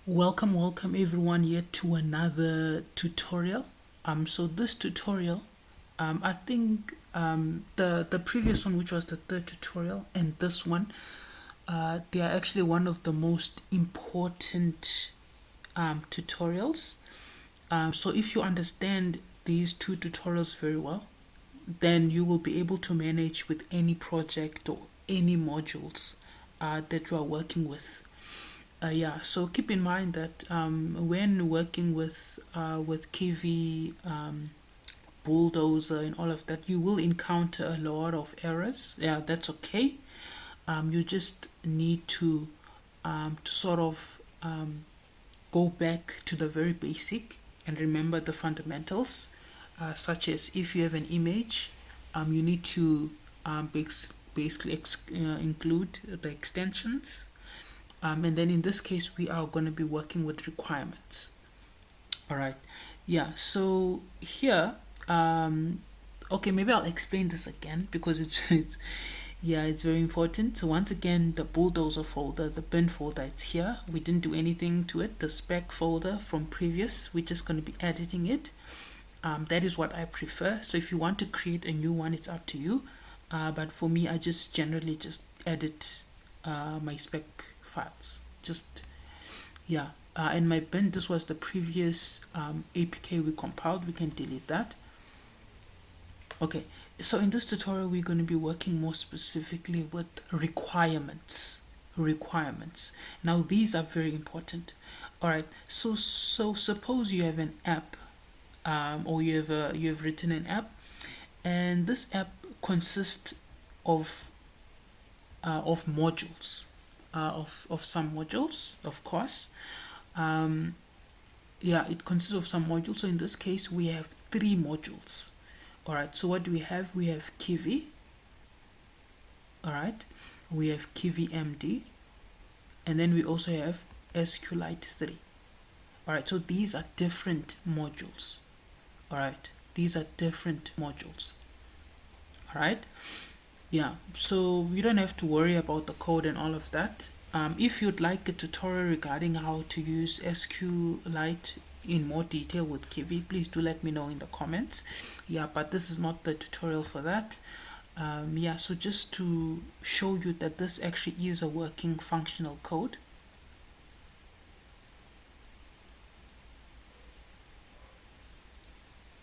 Welcome everyone yet to another tutorial. So this tutorial, I think the previous one, which was the third tutorial, and this one, they are actually one of the most important tutorials. So if you understand these two tutorials very well, then you will be able to manage with any project or any modules that you are working with. Yeah, so keep in mind that when working with Kivy, Buildozer, and all of that, you will encounter a lot of errors. Yeah, that's okay. You just need to sort of go back to the very basic and remember the fundamentals, such as if you have an image, you need to basically include the extensions. And then in this case, we are going to be working with requirements. All right. Yeah. So here, okay, maybe I'll explain this again because it's very important. So once again, the bulldozer folder, the bin folder, it's here. We didn't do anything to it. The spec folder from previous, we're just going to be editing it. That is what I prefer. So if you want to create a new one, it's up to you. But for me, I just generally just edit my spec files. Just yeah. In my bin, this was the previous APK we compiled. We can delete that. Okay, so in this tutorial, we're going to be working more specifically with requirements. Requirements. Now, these are very important. All right. So suppose you have an app, or you have written an app, and this app consists of modules, of some modules, of course. Yeah, it consists of some modules. So in this case, we have 3 modules. All right. So what do we have? We have Kivy. All right. We have Kivy MD, and then we also have SQLite 3. All right. So these are different modules. All right. These are different modules. All right. Yeah, so you don't have to worry about the code and all of that. If you'd like a tutorial regarding how to use SQLite in more detail with Kivy, please do let me know in the comments. Yeah, but this is not the tutorial for that. Yeah, so just to show you that this actually is a working functional code.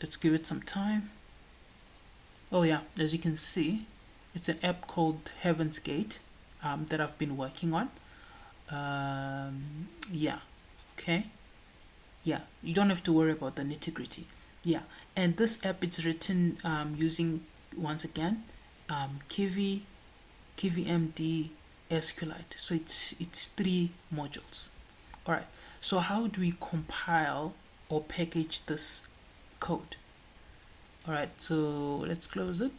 Let's give it some time. Oh yeah, as you can see, it's an app called Heaven's Gate that I've been working on. Yeah, okay. Yeah, you don't have to worry about the nitty-gritty. Yeah, and this app is written using, once again, Kivy, KivyMD, SQLite. So it's 3 modules. All right. So how do we compile or package this code? All right. So let's close it.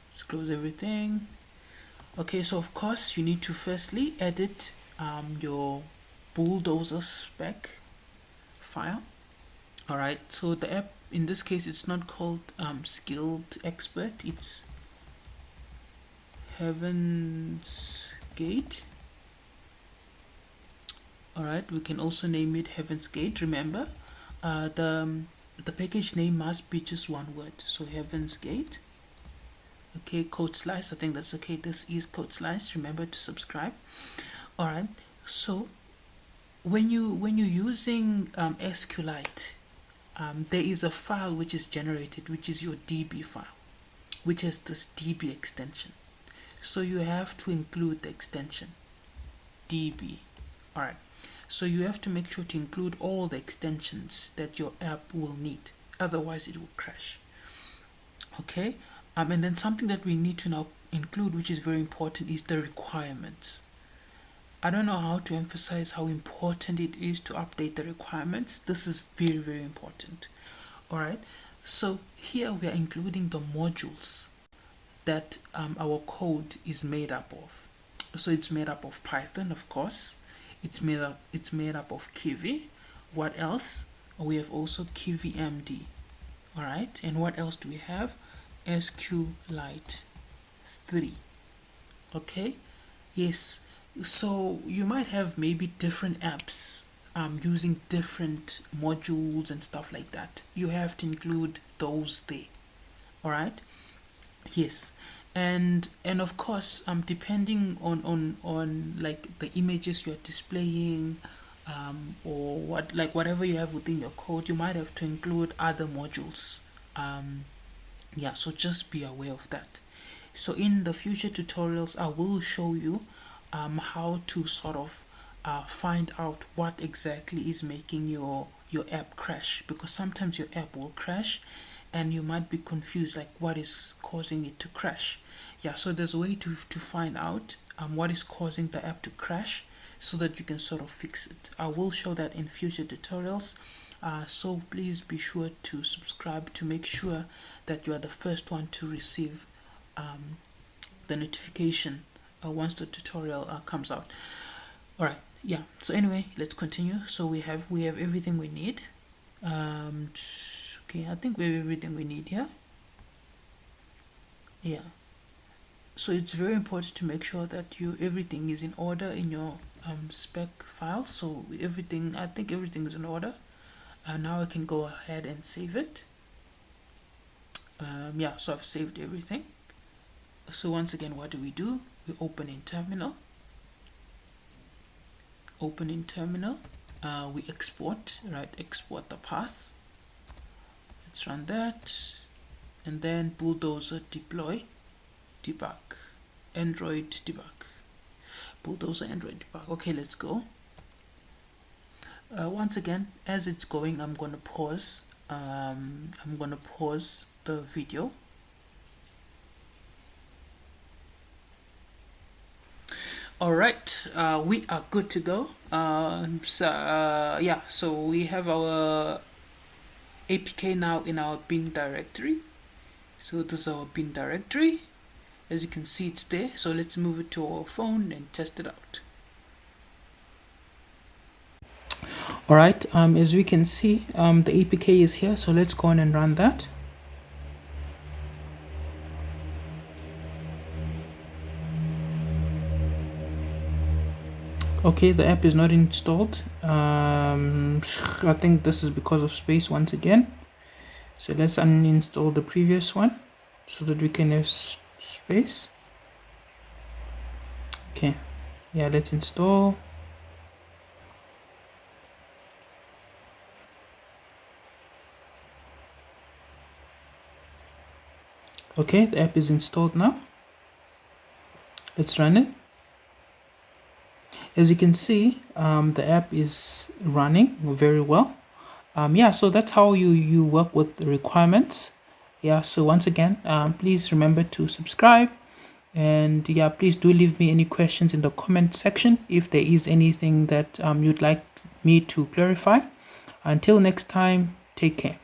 Let's close everything. Okay, so of course you need to firstly edit your bulldozer spec file. All right, so the app in this case, it's not called skilled expert, it's Heaven's Gate. All right, we can also name it Heaven's Gate. Remember, the package name must be just one word, so Heaven's Gate. Okay, code slice, I think that's okay. This is code slice. Remember to subscribe. All right, so when you're using SQLite, there is a file which is generated, which is your DB file, which has this DB extension. So you have to include the extension DB. All right, so you have to make sure to include all the extensions that your app will need, otherwise it will crash. Okay. And then something that we need to now include, which is very important, is the requirements. I don't know how to emphasize how important it is to update the requirements. This is very, very important. All right. So here we are including the modules that our code is made up of. So it's made up of Python, of course. It's made up of Kivy. What else? We have also Kivy MD. All right. And what else do we have? SQLite 3. Okay. Yes, So you might have maybe different apps using different modules and stuff like that. You have to include those there. All right. Yes. And of course, depending on like the images you're displaying, or what, like whatever you have within your code, you might have to include other modules. Yeah, so just be aware of that. So in the future tutorials, I will show you how to sort of find out what exactly is making your app crash, because sometimes your app will crash and you might be confused like what is causing it to crash. Yeah, so there's a way to find out what is causing the app to crash so that you can sort of fix it. I will show that in future tutorials. So please be sure to subscribe to make sure that you are the first one to receive the notification once the tutorial comes out. All right, yeah. So anyway, let's continue. So we have everything we need. Okay, I think we have everything we need here. Yeah. So it's very important to make sure that everything is in order in your spec file. So everything, I think everything is in order. Now I can go ahead and save it. Yeah, so I've saved everything. So once again, what do? We open in terminal. We export, right? Export the path. Let's run that. And then Buildozer deploy, debug, Android debug, Buildozer Android debug. Okay, let's go. Once again, as it's going, I'm gonna pause. I'm gonna pause the video. All right, we are good to go. Yeah, so we have our APK now in our bin directory. So this is our bin directory. As you can see, it's there. So let's move it to our phone and test it out. All right, as we can see, the APK is here. So let's go on and run that. Okay, the app is not installed. I think this is because of space once again. So let's uninstall the previous one so that we can have space. Okay, yeah, let's install. Okay, the app is installed now. Let's run it. As you can see, the app is running very well. Yeah, so that's how you work with the requirements. Yeah, so once again, please remember to subscribe, and yeah, please do leave me any questions in the comment section if there is anything that you'd like me to clarify. Until next time, take care.